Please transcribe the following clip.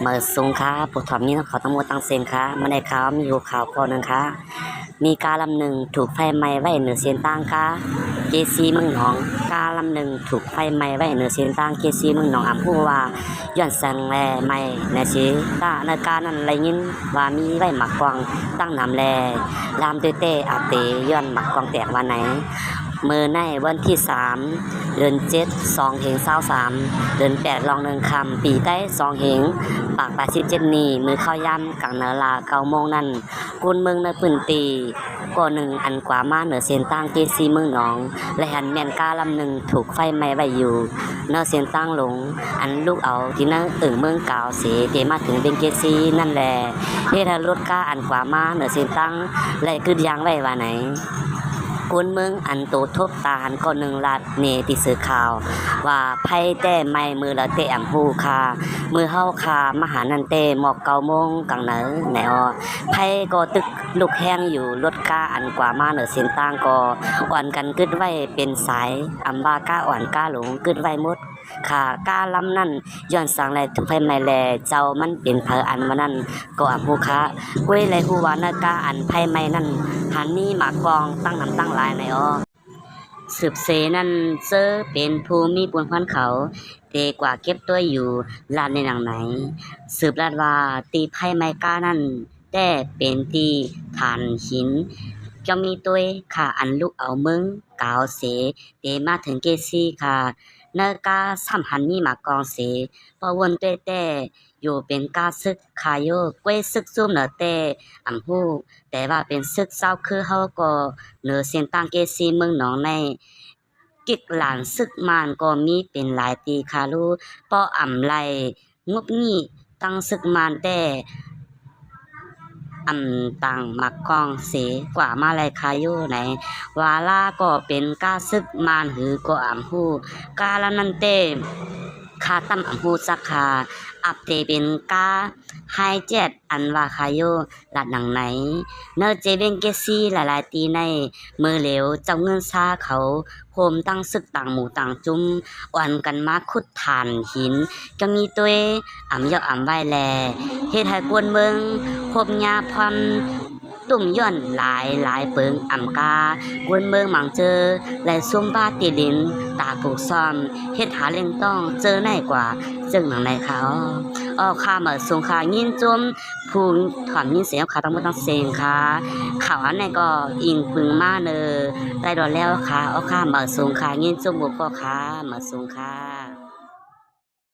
มาสูงค่ะผู้ถอมนี้เขาตั้งหมดตั้งเซนค่ะมาในข่าวมีอยู่ข่าวข้อหนึ่งค่ะมีการลำหนึ่งถูกไฟไหม้ไว้เหนือเส้นตั้งค่ะเจซีเมืองหนองการลำหนึ่งถูกไฟไหม้ไว้เหนือเส้นตั้งเจซีเมืองหนองอำพูว่าย้อนแสงแลไหม้ในสีตาในการนั้นไรยินว่ามีไว้หมักกวางตั้งน้ำแลลามเตเตอาเตย้อนหมักกวางแตกวันไหนเมื่อในวันที่3เดือน7 2 เหง23เดือน8ลอง1 คำปีใต้2 เหงปาก87นี้มือเข้าย่ำกลางนาลา9 โมงนั้นกุนเมืองในพื้นตีก่อหนึ่งอันกว่ามาเหนือเส้นตั้งเจซีเมืองหนองและหันแม่นกาลำหนึ่งถูกไฟไหม้ไว้อยู่เนื้อเส้นตั้งหลงอันลูกเอาที่นั่งเมืองกาวเสเตมาถึงเป็นเจซีนั่นแหละเฮ็ดให้รถกาอันกว่ามาเหนือเส้นตั้งและกึดยางไว้ว่าไหนกุนเมืองอันโตทบตาหันก็1 ลัดเนติสื่อข่าวว่าไผแต่ไม่มือละเตอำฮูคามือเฮาคามหานันเตหมอก9 โมงกลางเหนือแนวไผก็ตึกลุกแห้งอยู่รถกาอันกว่ามาเหนือเส้นต่างก็อ่อนกันกึดไว้เป็นสายอำบากาอ่อนกาหลงกึดไว้หมดค่ะกาลำนั้นย้อนสังแลทุกไผไม่แลเจ้ามันเป็นเผออันว่านั้นก็อำฮูคะกุ้ยเลยฮู้ว่านะกาอันไผไม่นั้นหันนี้หมากกองตั้งน้ำตั้งหลายในอ้อสืบเสนั้นเซอเป็นผู้มีบุญพันเขาเตกว่าเก็บตัวอยู่ลานในหนังไหนสืบลาดว่าตีไพ่ไม้ก้านั้นแต่เป็นที่ฐานหินจะมีตัวค่ะอันลูกเอามึงกาวเสเตมาถึงเกซี่ค่ะนากาสัมหันมีหมากองเสปะวนแต่อยู่เป็นกาซึกคาโยกวยซึกซุ่มเหนือแต่อำฮู้แต่ว่าเป็นซึกเศร้าคือเฮาก็เหนือเส้นตั้งเกซีเมืองหนองในกิกหลานซึกมานก็มีเป็นหลายตีคาลูป้ออำไลงบงี้ตั้งซึกมานแต่ต่างมักกองเสกว่ามาลายคายุไหนวาลาก็เป็นกาซึกมานหือก็อำฮู้กาลนันเตคาตั้มอำฮู้สักคาอับเตเป็นกาไฮเจ็ดอันว่าคายุลัดหนังไหนเนอเจเบงเกซี่หลายๆตีในมือเหลวเจ้าเงินซาเขาโฮมตั้งซึกต่างหมู่ต่างจุ้มอ่อนกันมาขุดฐานหินก็มีตัวอำยอกอำไว้แลเฮ็ดให้กวนเมืองพบญาพรตุ่มย่อนหลายเปิงอำกากวนเมืองหมังเจอและซุ่มบ้าตีดินตาผูกซ่อมเฮ็ดหาเล่งต้องเจอในกว่าจึงหนังในเขาข้ามาสงคายินจมผู้ถอนยินเสียงขาต้องบ่ต้องเสียงค่ะข่าวอันไหนก็อิงปึงมาเนอได้ดอกแล้วค่ะข้ามาสงคายินจมบ่พอค่ะมาสงค่ะ